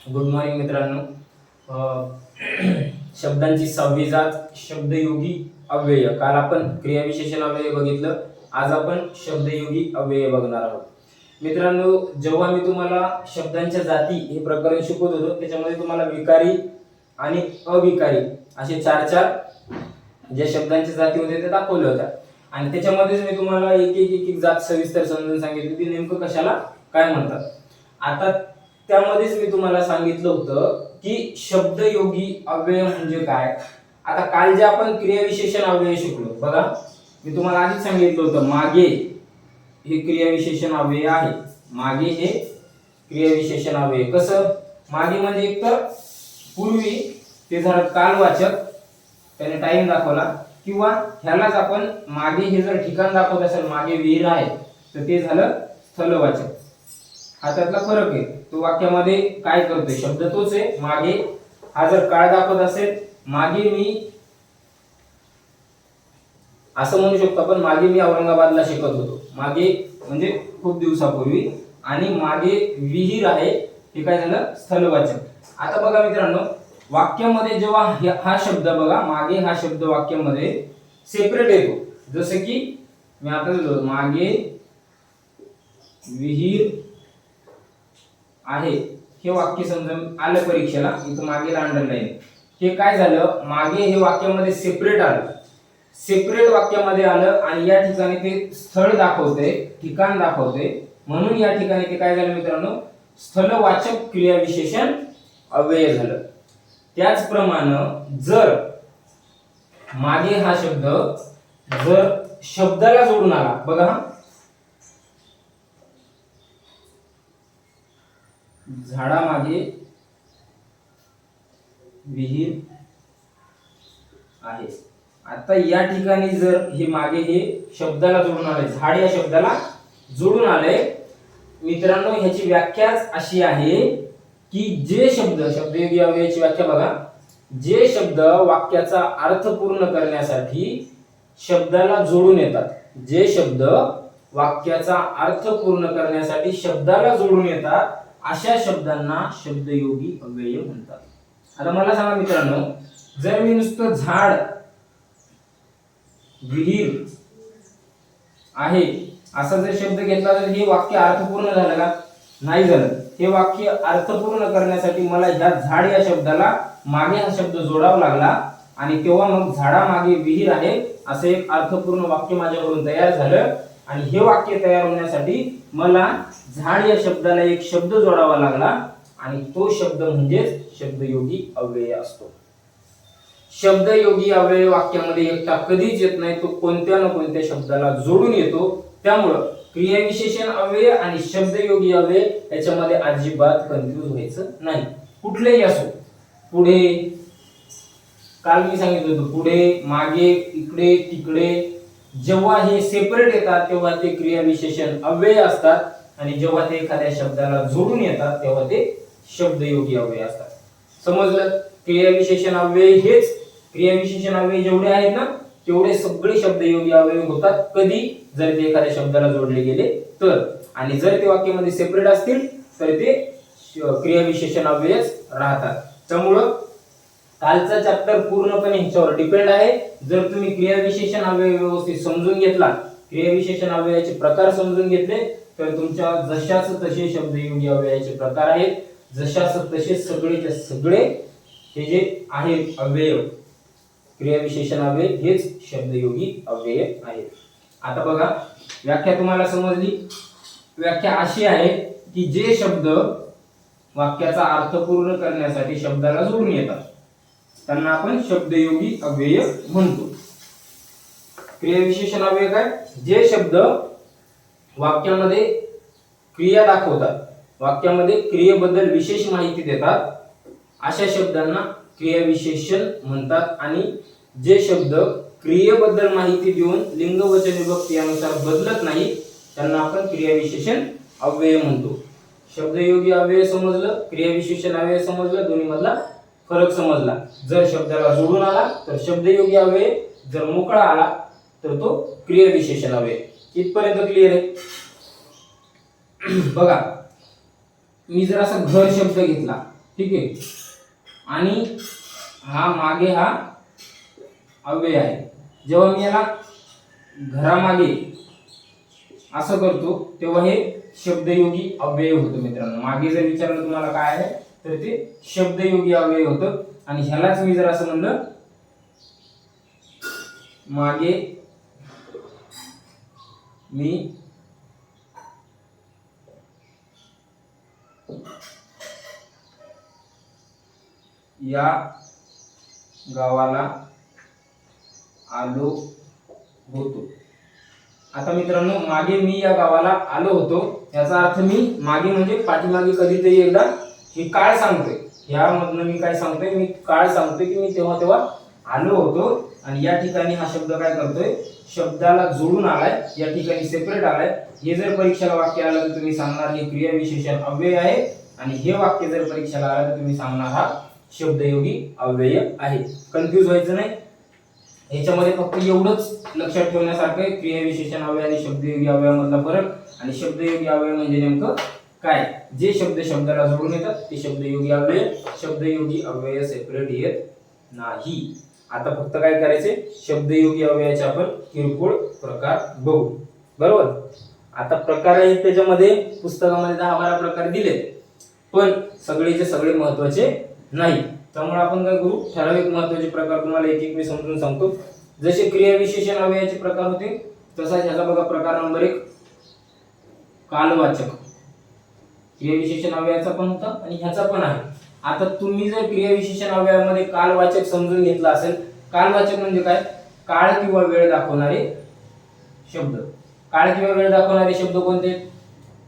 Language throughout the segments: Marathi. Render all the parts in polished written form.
गुड मॉर्निंग मित्रांनो. शब्दांची 6वी जात शब्दयोगी अव्यय. काल आपण क्रियाविशेषण अव्यय बघितलं. आज आपण शब्दयोगी अव्यय बघणार आहोत. मित्रांनो, जेव्हा मी तुम्हाला शब्दांच्या जाती हे प्रकरण शिकवत होतो त्याच्यामध्ये तुम्हाला विकारी आणि अविकारी असे चार ज्या शब्दांच्या जाती होत्या त्या दाखवल्या होत्या आणि त्याच्यामध्येच मी तुम्हाला एक जात सविस्तर समजून सांगितली की नेमकं कशाला काय म्हणतात. आता त्यामध्येच मी तुम्हाला सांगितलं होतं की शब्दयोगी अव्यय म्हणजे काय. आता काल जे आपण क्रियाविशेषण अव्यय शिकलो बघा, मी तुम्हाला आधीच सांगितलं होतं मागे हे क्रियाविशेषण अव्यय आहे. मागे हे क्रियाविशेषण अव्यय. कसं मागे म्हणजे एक तर पूर्वी ते झालं कालवाचक, त्याने टाइम दाखवला, किंवा ह्यालाच आपण मागे हे जर ठिकाण दाखवत असेल, मागे विहीर आहे तर ते झालं स्थलवाचक. हा त्यातला फरक आहे. तो वाक्यामध्ये काय करतोय, शब्द तोच आहे. मागे हा जर काळ दाखवत असेल, मागे मी असं म्हणू शकतो आपण, मागे मी औरंगाबादला शिकत होतो. मागे म्हणजे खूप दिवसापूर्वी. आणि मागे विहीर आहे हे काय झालं स्थलवाचक. आता बघा मित्रांनो, वाक्यामध्ये जेव्हा हा शब्द बघा मागे हा शब्द वाक्यामध्ये सेपरेट येतो, जसं की मी आता मागे विहीर आहे हे वाक्य समजून आलं परीक्षेला. इथं मागे अंडरलाईन. हे काय झालं, मागे हे वाक्यामध्ये सेपरेट आलं, सेपरेट वाक्यामध्ये आलं आणि या ठिकाणी ते स्थळ दाखवते, ठिकाण दाखवते, म्हणून या ठिकाणी ते काय झालं मित्रांनो, स्थलवाचक क्रियाविशेषण अव्यय झालं. त्याचप्रमाणे जर मागे हा शब्द जर शब्दाला जोडून आला, बघा झाडामागे विहीर आहे. आता या ठिकाणी जर हे मागे हे शब्दाला जोडून आले, झाड या शब्दाला जोडून आले मित्रांनो, ह्याची व्याख्या अशी आहे की जे शब्द, शब्दयोगी अव्ययाची व्याख्या बघा, जे शब्द वाक्याचा अर्थ पूर्ण करण्यासाठी शब्दाला जोडून येतात, जे शब्द वाक्याचा अर्थ पूर्ण करण्यासाठी शब्दाला जोडून येतात अशा शब्दांना शब्दयोगी अव्यय म्हणतात. आता मला सांगा मित्रांनो, जर मी नुसतं झाड विहीर आहे असा जर शब्द घेतला तर हे वाक्य अर्थपूर्ण झालं का? नाही झालं. हे वाक्य अर्थपूर्ण करण्यासाठी मला ह्या झाड या शब्दाला मागे हा शब्द जोडावा लागला आणि तेव्हा मग झाडामागे विहीर आहे असं एक अर्थपूर्ण वाक्य माझ्याकडून तयार झालं. आणि हे वाक्य तयार होण्यासाठी मला झाड या शब्दाला एक शब्द जोडावा लागला आणि तो शब्द म्हणजेच शब्दयोगी अव्यय असतो. शब्दयोगी अव्यय वाक्यामध्ये एकटा कधीच येत नाही, तो कोणत्या ना कोणत्या शब्दाला जोडून येतो. त्यामुळं क्रियाविशेषण अव्यय आणि शब्दयोगी अव्यय याच्यामध्ये अजिबात कन्फ्यूज व्हायचं नाही. कुठलेही असो, पुढे काल मी सांगितलं होतं, पुढे मागे इकडे तिकडे, जेव्हा हे सेपरेट येतात तेव्हा ते क्रियाविशेषण अव्यय असतात आणि जेव्हा ते एखाद्या शब्दाला जोडून येतात तेव्हा ते शब्दयोगी अव्यय असतात. समजलं? क्रियाविशेषण अव्यय हेच, क्रियाविशेषण अव्यय जेवढे आहेत ना तेवढे सगळे शब्दयोगी अव्यय होतात. कधी? जर ते एखाद्या शब्दाला जोडले गेले तर. आणि जर ते वाक्यामध्ये सेपरेट असतील तर ते क्रियाविशेषण अव्ययच राहतात. त्यामुळं कालचा चॅप्टर पूर्णपणे ह्याच्यावर डिपेंड आहे. जर तुम्ही क्रियाविशेषण अव्यय व्यवस्थित समजून घेतला, क्रियाविशेषण अव्ययाचे प्रकार समजून घेतले तर तुमच्या जशाच तसे शब्दयोगी अव्ययाचे प्रकार आहेत. जशाच तसे सगळेचे सगळे हे जे आहेत अव्यय, क्रियाविशेषण अव्यय हेच शब्दयोगी अव्यय आहेत. आता बघा, व्याख्या तुम्हाला समजली. व्याख्या अशी आहे की जे शब्द वाक्याचा अर्थ पूर्ण करण्यासाठी शब्दाला जोडून येतात त्यांना आपण शब्दयोगी अव्यय म्हणतो. क्रियाविशेषण अव्यय काय? जे शब्द वाक्यामध्ये क्रिया दाखवतात, वाक्यामध्ये क्रियेबद्दल विशेष माहिती देतात अशा शब्दांना क्रियाविशेषण म्हणतात. आणि जे शब्द क्रियेबद्दल माहिती देऊन लिंग वचन विभक्ती यानुसार बदलत नाही त्यांना आपण क्रियाविशेषण अव्यय म्हणतो. शब्दयोगी अव्यय समजलं, क्रियाविशेषण अव्यय समजलं, दोन्ही मधला फरक समजला. जर शब्दाला जोडून आला तर शब्दयोगी अव्यय, जर मोकळा आला तर तो क्रियाविशेषण अव्यय. इथपर्यंत क्लिअर आहे? बघा, मी जर असा घर शब्द घेतला ठीक आहे, आणि हा मागे हा अव्यय आहे. जेव्हा मी याला घरामागे असं करतो तेव्हा हे शब्दयोगी अव्यय होतं मित्रांनो. मागे जर विचारलं तुम्हाला काय आहे तर ते शब्दयोगी अव्यय होतं. आणि ह्यालाच मी जर असं म्हणलं मागे मी या गावाला आलो होतो. आता मित्रांनो मागे मी या गावाला आलो होतो याचा अर्थ मी मागे म्हणजे पाठीमागे कधीतरी एकदा ही काळ सांगतोय. यामधनं मी काय सांगतोय, मी काळ सांगतोय की मी तेव्हा तेव्हा आलो होतो. आणि या ठिकाणी हा शब्द काय करतोय, शब्दाला जोडून आलाय, या ठिकाणी सेपरेट आलाय. हे जर परीक्षेला वाक्य आलं तर तुम्ही सांगणार हे क्रियाविशेषण अव्यय आहे, आणि हे वाक्य जर परीक्षेला आलं तर तुम्ही सांगणार हा शब्दयोगी अव्यय आहे. कन्फ्यूज व्हायचं नाही. याच्यामध्ये फक्त एवढंच लक्षात ठेवण्यासारखं आहे, क्रियाविशेषण अव्यय आणि शब्दयोगी अव्ययामधला फरक. आणि शब्दयोगी अव्यय म्हणजे नेमकं काय, जे शब्द शब्दाला जोडून येतात ते शब्दयोगी अव्यय. शब्दयोगी अव्यय सेपरेट येत नाही. आता फक्त काय करायचे, शब्दयोगी अव्ययाचे आपण किरकोळ प्रकार बघू. बरोबर. आता प्रकार आहेत त्याच्यामध्ये पुस्तकामध्ये 10-12 प्रकार दिलेत, पण सगळेचे सगळे महत्त्वाचे नाही. त्यामुळे आपण काय करू, ठराविक महत्त्वाचे प्रकार तुम्हाला एक एक मी समजून सांगतो. जसे क्रियाविशेषण अव्ययाचे प्रकार होते तसाच ह्याचा बघा प्रकार नंबर 1 कालवाचक. क्रियाविशेषण अव्ययाचा पण होता आणि ह्याचा पण आहे. आता तुम्ही जर क्रियाविशेषण अव्ययामध्ये कालवाचक समजून घेतला असेल, कालवाचक म्हणजे काय, काळ किंवा वेळ दाखवणारे शब्द. काळ किंवा वेळ दाखवणारे शब्द कोणते,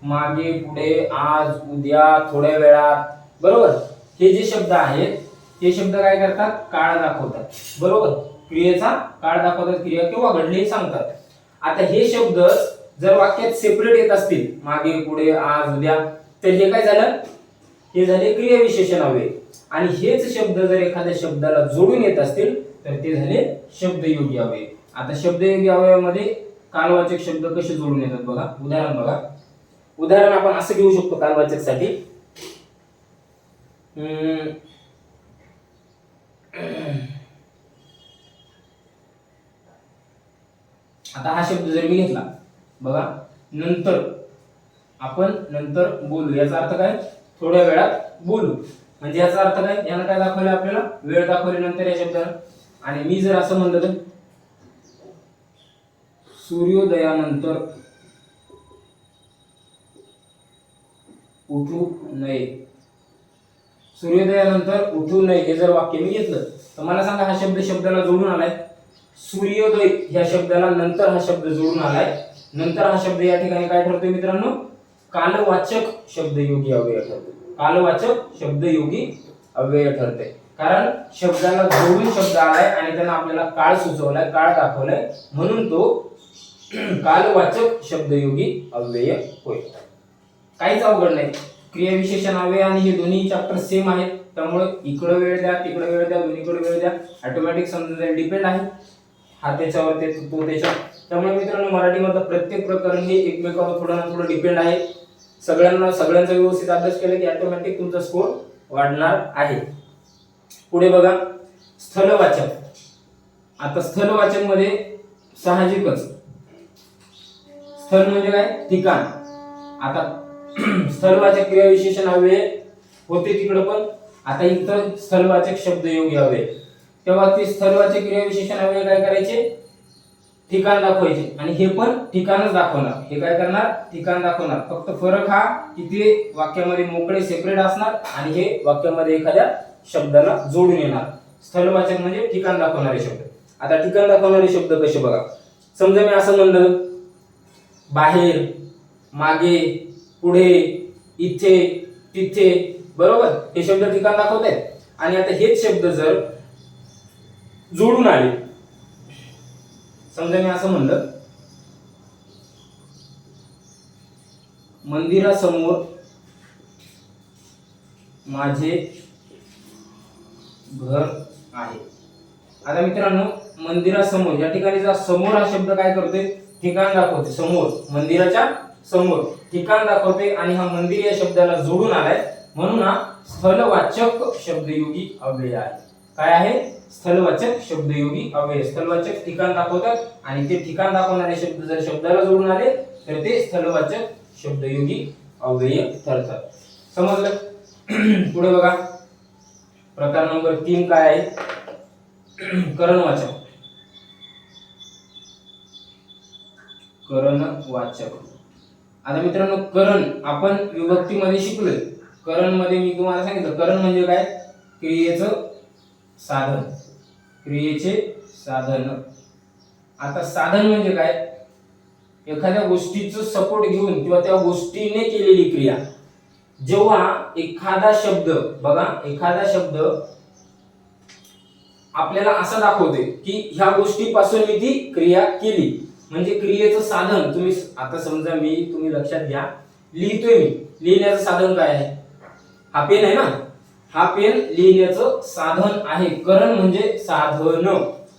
मागे, पुढे, आज, उद्या, थोड्या वेळात. बरोबर. हे जे शब्द आहेत हे शब्द काय करतात, काळ दाखवतात. बरोबर. क्रियेचा काळ दाखवतात, क्रिया किंवा घडले हे सांगतात. आता हे शब्द जर वाक्यात सेपरेट येत असतील, मागे, पुढे, आज, उद्या, तर हे काय झालं, हे झाले क्रियाविशेषण अव्यय. आणि हेच शब्द जर एखाद्या शब्दाला जोडून येत असतील तर ते झाले शब्दयोगी अव्यय. आता शब्दयोगी अव्ययामध्ये कालवाचक शब्द कसे जोडून येतात बघा. उदाहरण बघा. उदाहरण आपण असं घेऊ शकतो कालवाचक साठी. आता हा शब्द जर मी घेतला बघा, नंतर, आपण नंतर बोलू, याचा अर्थ काय, थोड्या वेळात बोलू. म्हणजे याचा अर्थ काय, यानं काय दाखवलं आपल्याला, वेळ दाखवली नंतर या शब्दानं. आणि मी जर असं म्हणलं तर सूर्योदयानंतर उठू नये. सूर्योदयानंतर उठू नये हे जर वाक्य मी घेतलं तर मला सांगा हा शब्द शब्दाला जोडून आलाय. सूर्योदय ह्या शब्दाला नंतर हा शब्द जोडून आलाय. नंतर हा शब्द या ठिकाणी काय ठरतोय मित्रांनो, कालवाचक शब्दयोगी अव्यय ठरतो. कालवाचक शब्दयोगी अव्यय ठरते, कारण शब्दाला जोडून शब्द आलाय आणि त्यानं आपल्याला काळ सुचवलाय, काळ दाखवलाय, म्हणून तो कालवाचक शब्दयोगी अव्यय होय. काहीच अवघड नाही. क्रियाविशेषण अव्यय आणि हे दोन्ही चॅप्टर सेम आहेत, त्यामुळे इकडे वेळ द्या, तिकडे वेळ द्या, दोन्हीकडे वेळ द्या, ऑटोमॅटिक समजा डिपेंड आहे. हा त्याच्यावर तो त्याच्यावर. त्यामुळे मित्रांनो मराठीमधलं प्रत्येक प्रकरण हे एकमेकावर थोडं ना थोडं डिपेंड आहे. सगळ्यांचा व्यवस्थित अभ्यास केला की ऑटोमॅटिक तुमचा स्कोर वाढणार आहे. पुढे बघा स्थलवाचक. आता स्थलवाचक मध्ये साहजिकच स्थल म्हणजे काय, ठिकाण. आता स्थलवाचक क्रियाविशेषण अव्यय होते तिकडे पण, आता इथं स्थलवाचक शब्दयोगी अव्यय. तेव्हा ते स्थलवाचक क्रियाविशेषण अव्यय काय करायचे, ठिकाण दाखवायचे. आणि हे पण ठिकाणच दाखवणार. हे काय करणार, ठिकाण दाखवणार. फक्त फरक हा की ते वाक्यामध्ये मोकळे सेपरेट असणार आणि हे वाक्यामध्ये एखाद्या शब्दाला जोडून येणार. स्थलवाचक म्हणजे ठिकाण दाखवणारे शब्द. आता ठिकाण दाखवणारे शब्द कसे बघा. समजा मी असं म्हणलं, बाहेर, मागे, पुढे, इथे, तिथे. बरोबर. हे शब्द ठिकाण दाखवत आहेत. आणि आता हेच शब्द जर जोडून आले, समजा मी असं म्हणलं, मंदिरासमोर माझे घर आहे. आता मित्रांनो मंदिरासमोर या ठिकाणी जर समोर हा शब्द काय करतोय, ठिकाण दाखवते. समोर, मंदिराच्या समोर ठिकाण दाखवते आणि हा मंदिर या शब्दाला जोडून आलाय, म्हणून हा स्थलवाचक शब्दयोगी अव्यय आहे. काय आहे? स्थलवाचक शब्दयोगी अव्यय. स्थलवाचक ठिकाण दाखवतात आणि ते ठिकाण दाखवणारे शब्द जर शब्दाला जोडून आले तर ते स्थलवाचक शब्दयोगी अव्यय ठरतात. समजलं? पुढे बघा, प्रकार नंबर 3 काय आहे? करणवाचक. करणवाचक. आता मित्रांनो, करण आपण विभक्तीमध्ये शिकलोय. करण मध्ये मी तुम्हाला सांगितलं, करण म्हणजे काय? क्रियेचं साधन. क्रियेचे साधन. आता साधन म्हणजे काय? एखाद्या गोष्टीचं सपोर्ट घेऊन किंवा त्या गोष्टीने केलेली क्रिया. जेव्हा एखादा शब्द, बघा, एखादा शब्द आपल्याला असं दाखवते की ह्या गोष्टीपासून मी ती क्रिया केली, म्हणजे क्रियेचं साधन. तुम्ही आता समजा तुम्ही लक्षात घ्या, लिहितोय मी. लिहिण्याचं साधन काय आहे? हा पेन आहे ना. हा पेन लिहिण्याचं साधन आहे. करण म्हणजे साधन.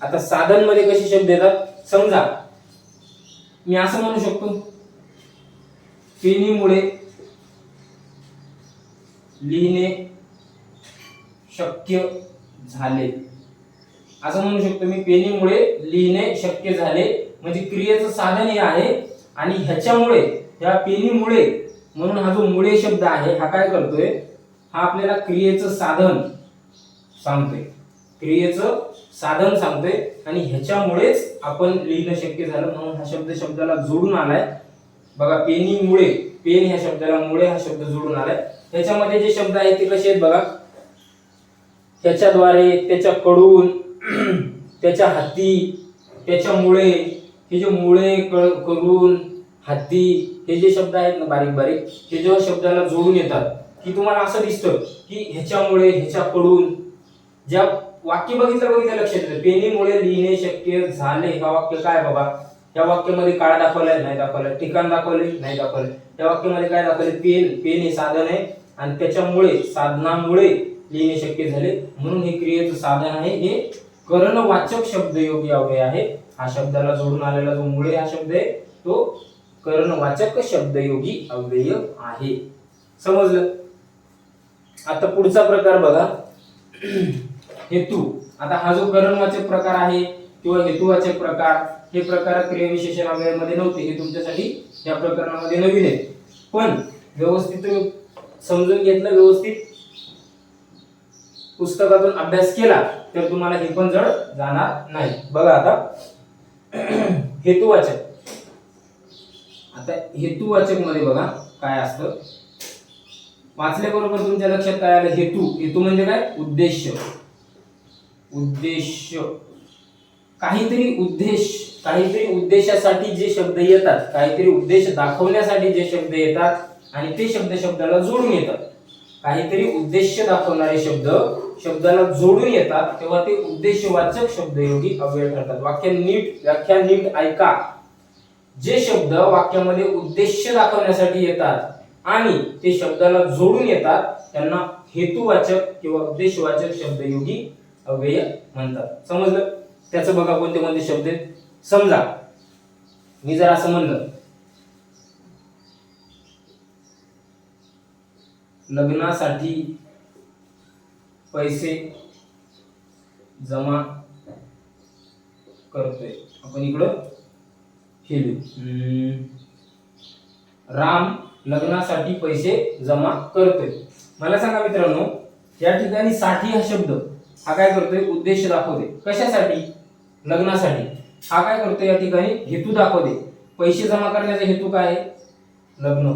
आता साधन मध्ये कसे शब्द येतात? समजा मी असं म्हणू शकतो, पेनीमुळे लिहिणे शक्य झाले. असं म्हणू शकतो मी, पेनीमुळे लिहिणे शक्य झाले. म्हणजे क्रियेचं साधन हे आहे आणि ह्याच्यामुळे, ह्या पेनीमुळे, म्हणून हा जो मुळे शब्द आहे हा काय करतोय? हा आपल्याला क्रियेचं साधन सांगतोय. क्रियेचं साधन सांगतोय आणि ह्याच्यामुळेच आपण लिहिणं शक्य झालं, म्हणून हा शब्द शब्दाला जोडून आलाय. बघा, पेनीमुळे, पेन ह्या शब्दाला मुळे हा शब्द जोडून आलाय. त्याच्यामध्ये जे शब्द आहेत ते कसे आहेत बघा? त्याच्याद्वारे, त्याच्याकडून, त्याच्या हाती, त्याच्यामुळे. हे जे मुळे, करून, हाती, हे जे शब्द आहेत ना बारीक बारीक, हे जेव्हा शब्दाला जोडून येतात की तुम्हाला असं दिसतं की ह्याच्यामुळे, ह्याच्याकडून. ज्या वाक्य बघितलं लक्षात येतं, पेनीमुळे लिहिणे शक्य झाले. हा वाक्य काय बाबा? या वाक्यामध्ये काळ दाखवलाय? नाही दाखवलाय. ठिकाण दाखवले? नाही दाखवले. या वाक्यामध्ये काय दाखवले? पेन. पेन हे साधन आहे आणि त्याच्यामुळे, साधनामुळे लिहिणे शक्य झाले, म्हणून हे क्रियेचं साधन आहे. हे करणवाचक शब्दयोगी अव्यय आहे. हा शब्दाला जोडून आलेला जो मुळे हा शब्द आहे तो करणवाचक शब्दयोगी अव्यय आहे. समजलं? आता पुढचा प्रकार बघा, हेतू. आता हा जो करणवाचक प्रकार आहे किंवा हेतुवाचक प्रकार, हे प्रकार क्रियाविशेषण अव्ययामध्ये नव्हते. हे तुमच्यासाठी या प्रकरणामध्ये नवीन आहे. पण व्यवस्थित तुम्ही समजून घेतलं, व्यवस्थित पुस्तकातून अभ्यास केला तर तुम्हाला हे पण जड जाणार नाही. बघा आता, हेतुवाचक. आता हेतुवाचक मध्ये बघा काय असतं? वाचल्याबरोबर तुमच्या लक्षात काय आलं? हेतू. हेतू म्हणजे काय? उद्देश. उद्देश. काहीतरी उद्देश, काहीतरी उद्देशासाठी जे शब्द येतात, काहीतरी उद्देश दाखवण्यासाठी जे शब्द येतात आणि ते शब्द शब्दाला जोडून येतात. काहीतरी उद्देश दाखवणारे शब्द शब्दाला जोडून येतात तेव्हा ते उद्देशवाचक शब्दयोगी अव्यय ठरतात. व्याख्या नीट ऐका. जे शब्द वाक्यामध्ये उद्देश दाखवण्यासाठी येतात आणि ते शब्दाला जोडून येतात त्यांना हेतुवाचक किंवा उद्देशवाचक शब्दयोगी अव्यय म्हणतात. समजलं? त्याचं बघा कोणते कोणते शब्द आहेत. समजा मी जर असं म्हणलं, लग्नासाठी पैसे जमा करतोय. आपण इकडं हे लिहू, राम लग्नासाठी पैसे जमा करतोय. मला सांगा मित्रांनो, या ठिकाणी साठी हा शब्द हा काय करतोय? उद्देश दाखवते. कशासाठी? लग्नासाठी. हा काय करतोय? या ठिकाणी हेतू दाखवते. पैसे जमा करण्याचा हेतू काय आहे? लग्न.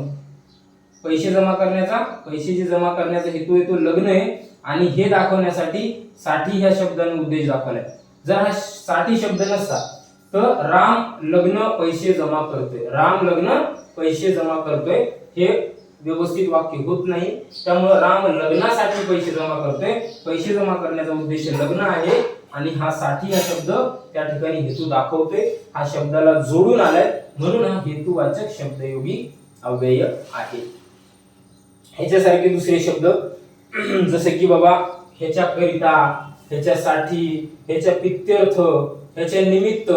पैसे जमा करण्याचा, पैसे जे जमा करण्याचा हेतू आहे तो लग्न आहे आणि हे दाखवण्यासाठी साठी ह्या शब्दाने उद्देश दाखवलाय. जर हा साठी शब्द नसता तर राम लग्न पैसे जमा करतोय, राम लग्न पैसे जमा करतोय, हे व्यवस्थित वाक्य होत नाही. त्यामुळे राम लग्नासाठी पैसे जमा करतोय, पैसे जमा करण्याचा उद्देश लग्न आहे आणि हा साठी हा शब्द त्या ठिकाणी हेतू दाखवतोय. हा शब्दाला जोडून आलाय म्हणून हा हेतुवाचक शब्दयोगी अव्यय आहे. ह्याच्यासारखे दुसरे शब्द जसे की बाबा ह्याच्याकरिता, ह्याच्यासाठी, ह्याच्या पित्यर्थ, ह्याच्या निमित्त.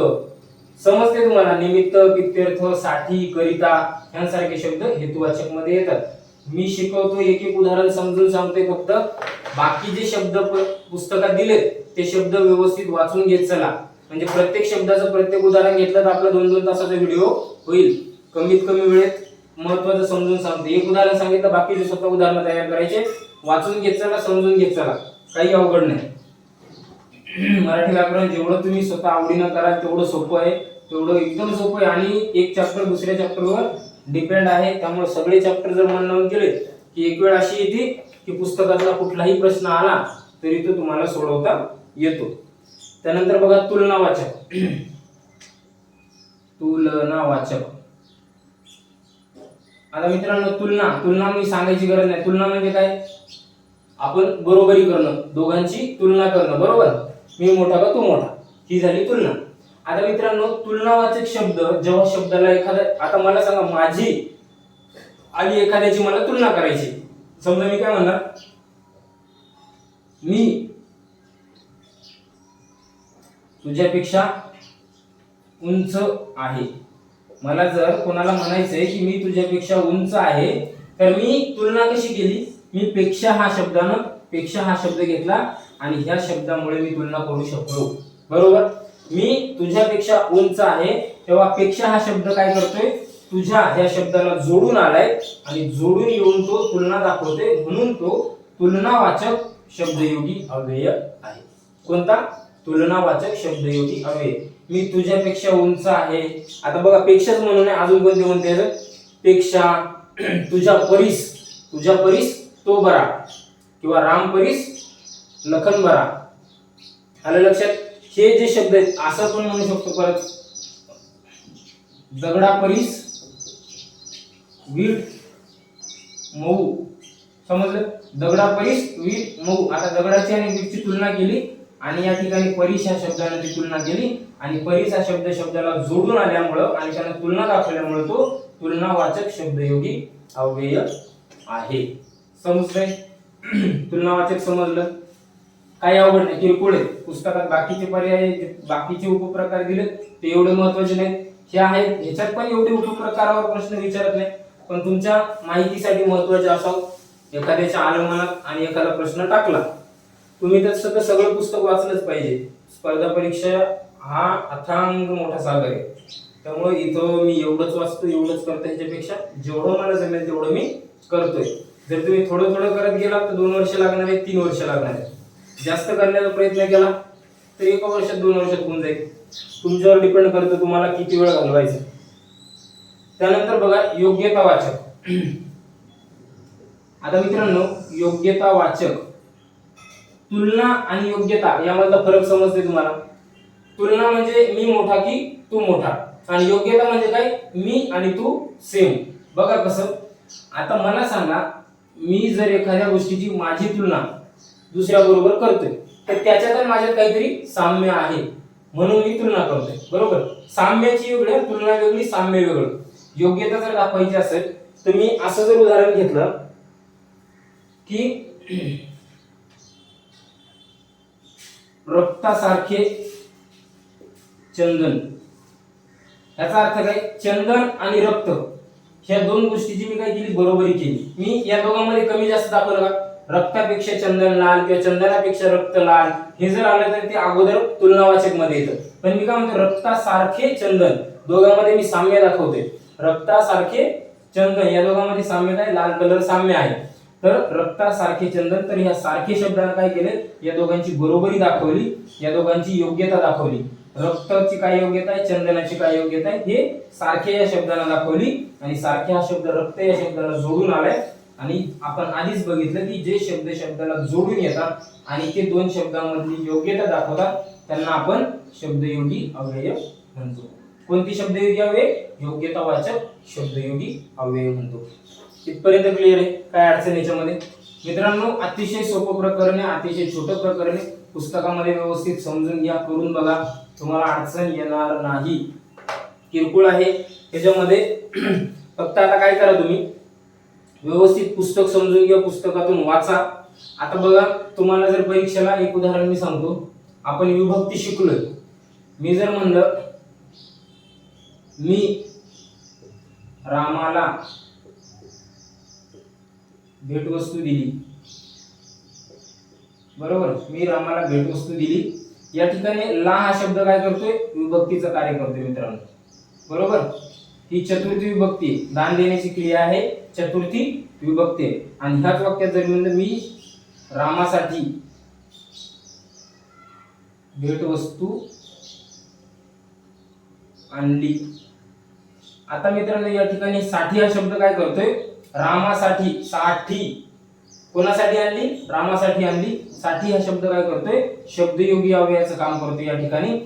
समजते तुम्हाला? निमित्त, पित्यर्थ, साठी, करिता यांसारखे शब्द हेतुवाचक मध्ये येतात. मी शिकवतो, एक एक उदाहरण समजून सांगतोय, फक्त बाकी जे शब्द पुस्तकात दिलेत ते शब्द व्यवस्थित वाचून घेत चला. म्हणजे प्रत्येक शब्दाचं प्रत्येक उदाहरण घेतलं तर आपला 2-2 तासाचा व्हिडिओ होईल. कमीत कमी वेळेत महत्त्वाचं समजून सांगतो. एक उदाहरण सांगितलं, बाकीचे स्वतः उदाहरण तयार करायचे, वाचून घेत चला, समजून घेत चला, काही अवघड नाही. मराठी व्याकरण जेवढं तुम्ही स्वतः आवडीनं कराल तेवढं सोपं आहे, तेवढं एकदम सोपं आहे. आणि एक चॅप्टर दुसऱ्या चॅप्टरवर डिपेंड आहे, त्यामुळे सगळे चॅप्टर जर मन लावून केले की एक वेळ अशी येते की पुस्तकातला कुठलाही प्रश्न आला तरी तो तुम्हाला सोडवता येतो. त्यानंतर बघा तुलनावाचक. तुलनावाचक. आता मित्रांनो, तुलना मी सांगायची गरज नाही. तुलना म्हणजे काय? आपण बरोबरी करणं, दोघांची तुलना करणं, बरोबर? मी मोठा का तू मोठा, ही झाली तुलना. आता मित्रांनो, तुलनावाचक शब्द जेव्हा शब्दाला एखादा, आता मला सांगा, माझी आणि एखाद्याची मला तुलना करायची. समजा मी काय म्हणणार, मी तुझ्यापेक्षा उंच आहे. मला जर कोणाला म्हणायचंय की मी तुझ्यापेक्षा उंच आहे, तर मी तुलना कशी केली? मी पेक्षा हा शब्द घेतला आणि ह्या शब्दामुळे मी तुलना करू शकतो, बरोबर? मी तुझ्यापेक्षा उंच आहे, तेव्हा पेक्षा हा शब्द काय करतोय? तुझ्या ह्या शब्दाला जोडून आलाय आणि जोडून येऊन तो तुलना दाखवते, म्हणून तो तुलनावाचक शब्दयोगी अव्यय आहे. कोणता? तुलनावाचक शब्दयोगी अव्यय. मी तुझ्यापेक्षा उंच आहे. आता बघा, पेक्षाच म्हणून आहे, अजून कोणते म्हणते? पेक्षा, तुझ्या परीस तो बरा, किंवा राम परीस लखन बरा. आलं लक्षात? हे जे शब्द आहेत असं पण म्हणू शकतो. परत दगडा परीस वीट मऊ. समजलं? दगडा परीस वीट मऊ. आता दगडाची आणि वीटची तुलना केली आणि या ठिकाणी परीस ह्या शब्दाने ती तुलना केली आणि परीस हा शब्दाला जोडून आल्यामुळं आणि त्याने तुलना दाखवल्यामुळे तो तुलनावाचक शब्दयोगी अव्यय आहे. समजलंय? तुलनावाचक समजलं? काही अवघड नाही, किरकोळ आहे. पुस्तकात बाकीचे पर्याय, बाकीचे उपप्रकार दिले ते एवढे महत्त्वाचे नाहीत. हे आहेत, ह्याच्यात पण एवढे उपप्रकारावर प्रश्न विचारत नाही, पण तुमच्या माहितीसाठी महत्त्वाचे असावं. एखाद्याच्या आलं मनात आणि एखादा प्रश्न टाकला, तुम्ही तर सगळं पुस्तक वाचलंच पाहिजे. स्पर्धा परीक्षा हा अथांग मोठा सागर आहे, त्यामुळे इथं मी एवढंच वाचतो, एवढंच करतो, ह्याच्यापेक्षा जेवढं मला जमेल तेवढं मी करतोय. जर तुम्ही थोडं थोडं करत गेला तर 2 वर्ष लागणार आहेत, 3 वर्ष लागणार आहेत. जास्त करण्याचा प्रयत्न केला तर 1 वर्षात, 2 वर्षात होऊन जाईल. तुमच्यावर डिपेंड करतं तुम्हाला किती वेळ घालवायचा. त्यानंतर बघा योग्यतावाचक. आता मित्रांनो, योग्यतावाचक, तुलना आणि योग्यता यामधला फरक समजते तुम्हाला? तुलना म्हणजे मी मोठा की तू मोठा, आणि योग्यता म्हणजे काय? मी आणि तू सेम. बघा कसं. आता मला सांगा, मी जर एखाद्या गोष्टीची माझी तुलना दुसऱ्या बरोबर करतोय तर त्याच्यात आणि माझ्यात काहीतरी साम्य आहे, म्हणून मी तुलना करतोय, बरोबर? साम्याची वेगळी, तुलना वेगळी, साम्य वेगळं. योग्यता जर दाखवायची असेल तर मी असं जर उदाहरण घेतलं की रक्तासारखे चंदन. याचा अर्थ काय? चंदन आणि रक्त ह्या 2 गोष्टीची मी काय केली? बरोबरी केली. मी या दोघांमध्ये कमी जास्त दाखवलं का? रक्तापेक्षा चंदन लाल किंवा चंदनापेक्षा रक्त लाल, हे जर आलं तर ते अगोदर तुलनावाचक मध्ये येतं. पण मी काय म्हणतो? रक्तासारखे चंदन, दोघांमध्ये मी साम्य दाखवते. रक्तासारखे चंदन या दोघांमध्ये साम्य काय? लाल कलर साम्य आहे. तर रक्तासारखे चंदन, तर ह्या सारखे शब्दाने काय केले? या दोघांची बरोबरी दाखवली, या दोघांची योग्यता दाखवली. रक्ताची काय योग्यता आहे, चंदनाची काय योग्यता आहे, हे सारखे या शब्दाने दाखवली. आणि सारखे हा शब्द रक्त या शब्दाला जोडून आलाय. आणि आपण आधीच बघितलं की जे शब्द शब्दाला जोडून येतात आणि ते 2 शब्दांमधली योग्यता दाखवतात त्यांना आपण शब्दयोगी अव्यय म्हणतो. कोणती शब्दयोगी अव्यय? योग्यतावाचक शब्दयोगी अव्यय म्हणतो. इथपर्यंत क्लिअर आहे? काय अडचण याच्यामध्ये? मित्रांनो, अतिशय सोपं प्रकरण आहे, अतिशय छोटं प्रकरण आहे. पुस्तकामध्ये व्यवस्थित समजून घ्या, करून बघा, तुम्हाला अडचण येणार नाही. किरकोळ आहे याच्यामध्ये. फक्त आता काय करा, तुम्ही व्यवस्थित पुस्तक समजून घ्या, पुस्तकातून वाचा. आता बघा, तुम्हाला जर परीक्षेला एक उदाहरण मी सांगतो. आपण विभक्ती शिकलोय. मी जर म्हणलं मी रामाला भेटवस्तू दिली, बरोबर, मी रामाला भेटवस्तू दिली. या ठिकाणी ला हा शब्द काय करतोय, विभक्तीचं कार्य करतोय मित्रांनो, बरोबर. ही चतुर्थी विभक्ती, दान देण्याची क्रिया आहे, चतुर्थी विभक्ती. आणि ह्याच वाक्यात जर म्हणलं मी रामासाठी भेटवस्तू आणली. आता मित्रांनो या ठिकाणी साठी हा शब्द काय करतोय, रामासाठी, साठी कोणासाठी आणली, रामासाठी आणली. साठी हा शब्द काय करतोय, शब्दयोगी अव्ययाचं काम करतोय या ठिकाणी,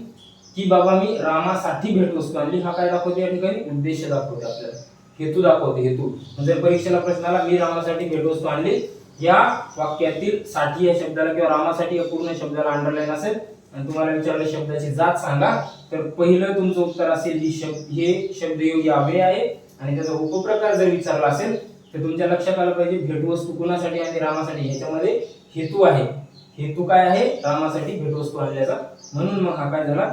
की बाबा मी रामासाठी भेटवस्तू आणली. हा काय दाखवते या ठिकाणी, उद्देश दाखवते, आपल्याला हेतू दाखवते. हेतू म्हणजे परीक्षेला प्रश्नाला मी रामासाठी भेटवस्तू आणली, या वाक्यातील साठी या शब्दाला किंवा रामासाठी या पूर्ण शब्दाला अंडरलाईन असेल आणि तुम्हाला विचारलं शब्दाची जात सांगा, तर पहिलं तुमचं उत्तर असेल हे शब्दयोगी अव्यय आहे. आणि त्याचा उपप्रकार जर विचारला असेल तर तुमच्या लक्षात आलं पाहिजे भेटवस्तू कोणासाठी आणि रामासाठी, ह्याच्यामध्ये हेतू आहे. हेतू काय आहे, रामासाठी भेटवस्तू आणल्याचा, म्हणून मग हा काय झाला,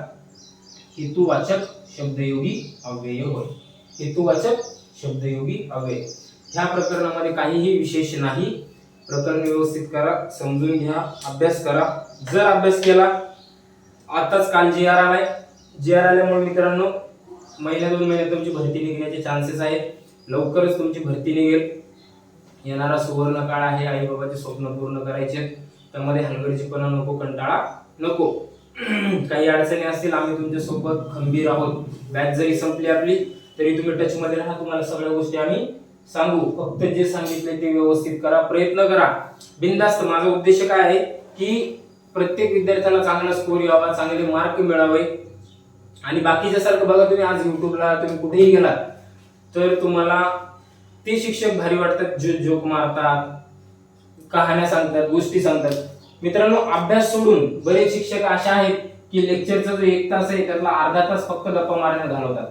हेतुवाचक शब्दयोगी अव्यय होय. हेतुवाचक शब्दयोगी अव्यय. ह्या प्रकरणामध्ये काहीही विशेष नाही. प्रकरण व्यवस्थित करा, समजून घ्या, अभ्यास करा. जर अभ्यास केला, आताच काल जी आर आलाय, जी आर आल्यामुळे मित्रांनो महिन्या 2 महिन्यात तुमची भरती निघण्याचे चान्सेस आहेत. लवकरच तुमची भरती निघेल. येणारा सुवर्ण काळ आहे, आई बाबाचे स्वप्न पूर्ण करायचे, त्यामध्ये हलगर्जीपणा नको, कंटाळा नको. काही अडचणी असतील, आम्ही तुमच्या सोबत खंबीर आहोत. बॅच जरी संपली आपली तरी तुम्ही टच मध्ये राहा, तुम्हाला सगळ्या गोष्टी आम्ही सांगू. फक्त जे सांगितले ते व्यवस्थित करा, प्रयत्न करा, बिनधास्त. माझा उद्देश काय आहे की प्रत्येक विद्यार्थ्याला चांगला स्कोर यावा, चांगले मार्क मिळावे. आणि बाकीच्या सारखं बघा, तुम्ही आज युट्यूबला तुम्ही कुठेही गेलात तर तुम्हाला ते शिक्षक भारी वाटतात, जो जोक मारतात, कहाण्या सांगतात, गोष्टी सांगतात. मित्रांनो अभ्यास सोडून बरेच शिक्षक असे आहेत की लेक्चरचा जो 1 तास आहे त्यातला अर्धा तास फक्त गप्पा मारण्यात घालवतात,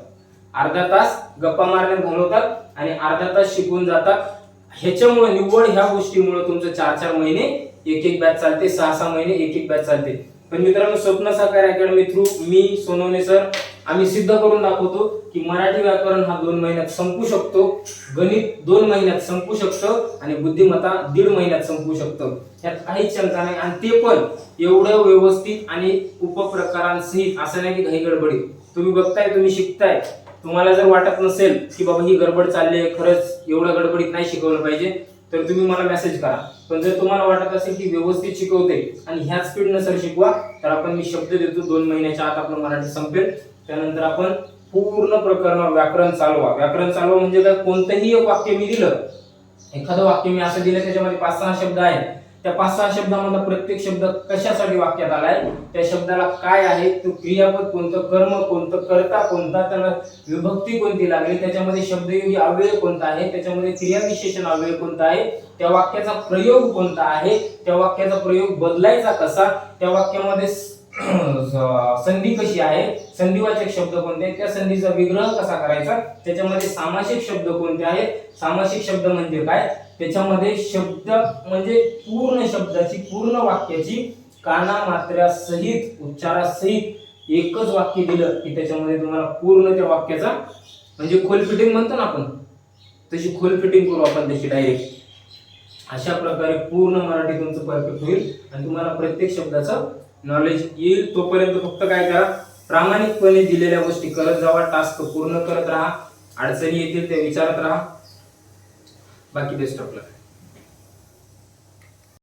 अर्धा तास गप्पा मारण्यात घालवतात आणि अर्धा तास शिकवून जातात. ह्याच्यामुळे निव्वळ ह्या गोष्टीमुळे तुमचं 4-4 महिने एक बॅच चालते, 6-6 महिने एक बॅच चालते. पण मित्रांनो स्वप्न साकार अकॅडमी थ्रू मी सोनवणे सर आम्ही सिद्ध करून दाखवतो की मराठी व्याकरण हा 2 महिन्यात संपू शकतो, गणित 2 महिन्यात संपू शकतं आणि बुद्धिमत्ता 1.5 महिन्यात संपू शकतं. यात काहीच शंका नाही. आणि ते पण एवढं व्यवस्थित आणि उपप्रकारांसहित. असं नाही की घाई गडबडी. तुम्ही बघताय, तुम्ही शिकताय, तुम्हाला जर वाटत नसेल की बाबा ही गडबड चालली आहे, खरंच एवढं गडबडीत नाही शिकवलं पाहिजे, तर तुम्ही मला मेसेज करा. पण जर तुम्हाला वाटत असेल की व्यवस्थित शिकवते आणि ह्याच स्पीडनं सर शिकवा, तर आपण मी शब्द देतो 2 महिन्याच्या आत आपलं मराठी संपेल. त्यानंतर आपण पूर्ण प्रकरणावर व्याकरण चालवा. व्याकरण चालवा म्हणजे काय, कोणतंही एक वाक्य मी दिलं, एखादं वाक्य मी असं दिलं त्याच्यामध्ये 5-6 शब्द आहेत, त्या 5-6 शब्दामधला प्रत्येक शब्द कशासाठी वाक्यात आलाय, त्या शब्दाला काय आहे, तो क्रियापद कोणतं, कर्म कोणतं, कर्ता कोणता, त्याला विभक्ती कोणती लागली, त्याच्यामध्ये शब्दयोगी अव्यय कोणता आहे, त्याच्यामध्ये क्रियाविशेषण अव्यय कोणता आहे, त्या वाक्याचा प्रयोग कोणता आहे, त्या वाक्याचा प्रयोग बदलायचा कसा, त्या वाक्यामध्ये संधी कशी आहे, संधिवाचक शब्द कोणते आहेत, त्या संधीचा विग्रह कसा करायचा, त्याच्यामध्ये सामासिक शब्द कोणते आहेत, सामासिक शब्द म्हणजे काय, त्याच्यामध्ये शब्द म्हणजे पूर्ण शब्दाची, पूर्ण वाक्याची काना मात्र्यासहित, उच्चारासहित एकच वाक्य दिलं की त्याच्यामध्ये तुम्हाला पूर्ण त्या वाक्याचा म्हणजे खोल फिटिंग म्हणतो ना आपण, तशी खोल फिटिंग करू आपण त्याची डायरेक्ट. अशा प्रकारे पूर्ण मराठी तुमचं परफेक्ट होईल आणि तुम्हाला प्रत्येक शब्दाचं नॉलेज येईल. तोपर्यंत फक्त काय करा, प्रामाणिकपणे दिलेल्या गोष्टी करत जावा, टास्क पूर्ण करत राहा, अडचणी येतील ते विचारत राहा. बाकी बेस्ट ऑफ लक.